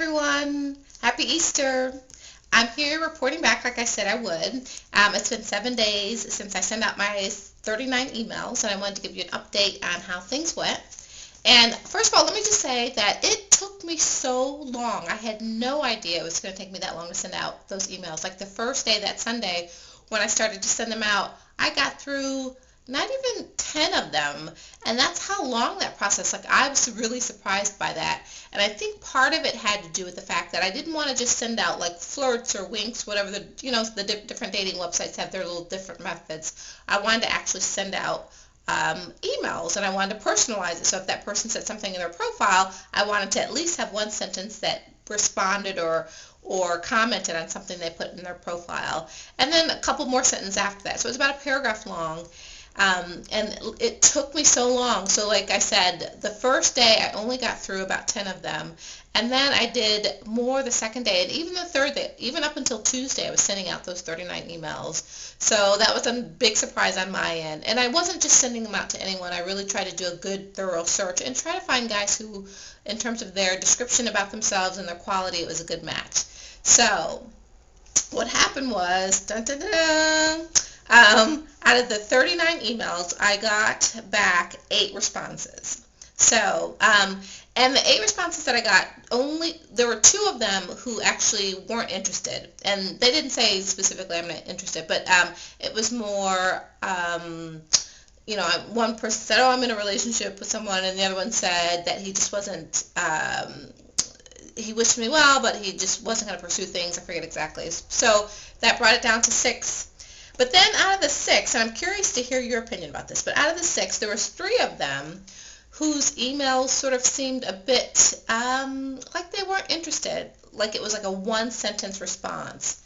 everyone. Happy Easter. I'm here reporting back like I said I would. It's been 7 days since I sent out my 39 emails, and I wanted to give you an update on how things went. And first of all, let me just say that it took me so long. I had no idea it was going to take me that long to send out those emails. Like the first day, that Sunday, when I started to send them out, I got through not even 10 of them, and that's how long that process. Like, I was really surprised by that, and I think part of it had to do with the fact that I didn't want to just send out like flirts or winks, whatever the different dating websites have their little different methods. I wanted to actually send out emails, and I wanted to personalize it. So if that person said something in their profile, I wanted to at least have one sentence that responded or commented on something they put in their profile, and then a couple more sentences after that. So it was about a paragraph long. And it took me so long. So like I said, the first day I only got through about 10 of them, and then I did more the second day, and even the third day, even up until Tuesday, I was sending out those 39 emails. So that was a big surprise on my end. And I wasn't just sending them out to anyone. I really tried to do a good, thorough search and try to find guys who, in terms of their description about themselves and their quality, it was a good match. So what happened was, dun, dun, dun, dun, out of the 39 emails, I got back 8 responses. So, and the 8 responses that I got, there were 2 of them who actually weren't interested. And they didn't say specifically I'm not interested, but it was more, one person said, oh, I'm in a relationship with someone, and the other one said that he just wasn't, he wished me well, but he just wasn't going to pursue things. I forget exactly. So that brought it down to 6. But then out of the 6, and I'm curious to hear your opinion about this, but out of the 6, there was 3 of them whose emails sort of seemed a bit like they weren't interested, like it was like a one-sentence response.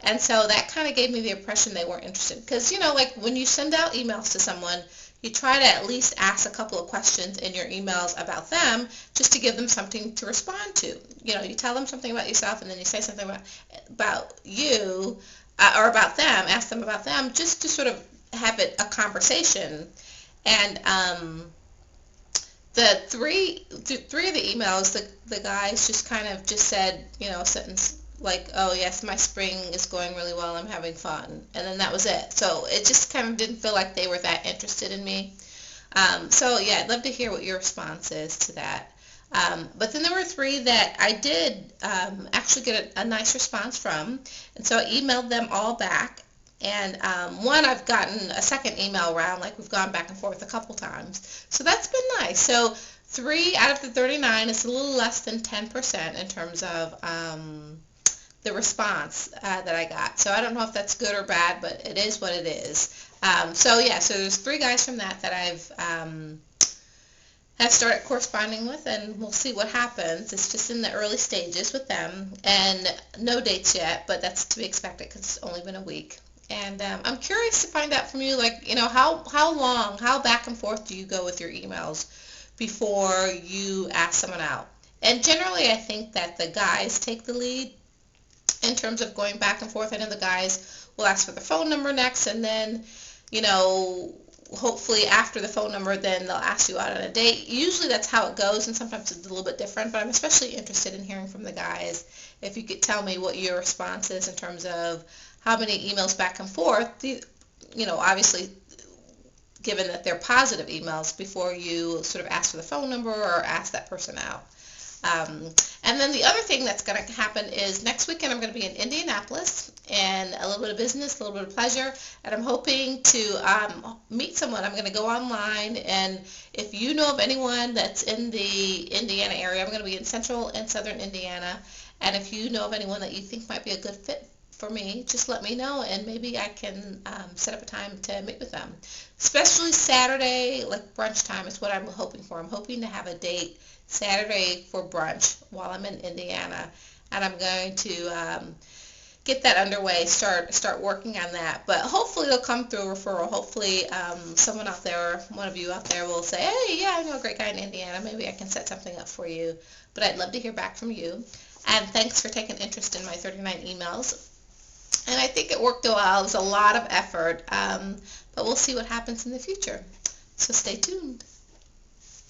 And so that kind of gave me the impression they weren't interested. Because, like when you send out emails to someone, you try to at least ask a couple of questions in your emails about them just to give them something to respond to. You tell them something about yourself, and then you say something about you, or about them, ask them about them, just to sort of have it a conversation. And the three of the emails, the guys just kind of just said, a sentence like, oh yes, my spring is going really well, I'm having fun, and then that was it. So it just kind of didn't feel like they were that interested in me. So yeah, I'd love to hear what your response is to that. But then there were 3 that I did actually get a nice response from, and so I emailed them all back. And one, I've gotten a second email round, like we've gone back and forth a couple times. So that's been nice. So 3 out of the 39 is a little less than 10% in terms of the response that I got. So I don't know if that's good or bad, but it is what it is. So yeah, so there's 3 guys from that I've started corresponding with, and we'll see what happens. It's just in the early stages with them, and no dates yet, but that's to be expected because it's only been a week. And I'm curious to find out from you, like, how back and forth do you go with your emails before you ask someone out? And generally, I think that the guys take the lead in terms of going back and forth. I know the guys will ask for the phone number next, and then, hopefully after the phone number, then they'll ask you out on a date. Usually that's how it goes, and sometimes it's a little bit different, but I'm especially interested in hearing from the guys. If you could tell me what your response is in terms of how many emails back and forth, obviously given that they're positive emails, before you sort of ask for the phone number or ask that person out. And then the other thing that's going to happen is next weekend I'm going to be in Indianapolis, and a little bit of business, a little bit of pleasure, and I'm hoping to meet someone. I'm going to go online, and if you know of anyone that's in the Indiana area, I'm going to be in central and southern Indiana, and if you know of anyone that you think might be a good fit for me, just let me know, and maybe I can set up a time to meet with them. Especially Saturday, like brunch time, is what I'm hoping for. I'm hoping to have a date Saturday for brunch while I'm in Indiana, and I'm going to get that underway, start working on that. But hopefully it'll come through a referral. Hopefully someone out there, one of you out there, will say, hey, yeah, I know a great guy in Indiana. Maybe I can set something up for you. But I'd love to hear back from you. And thanks for taking interest in my 39 emails. And I think it worked well. It was a lot of effort, but we'll see what happens in the future. So stay tuned.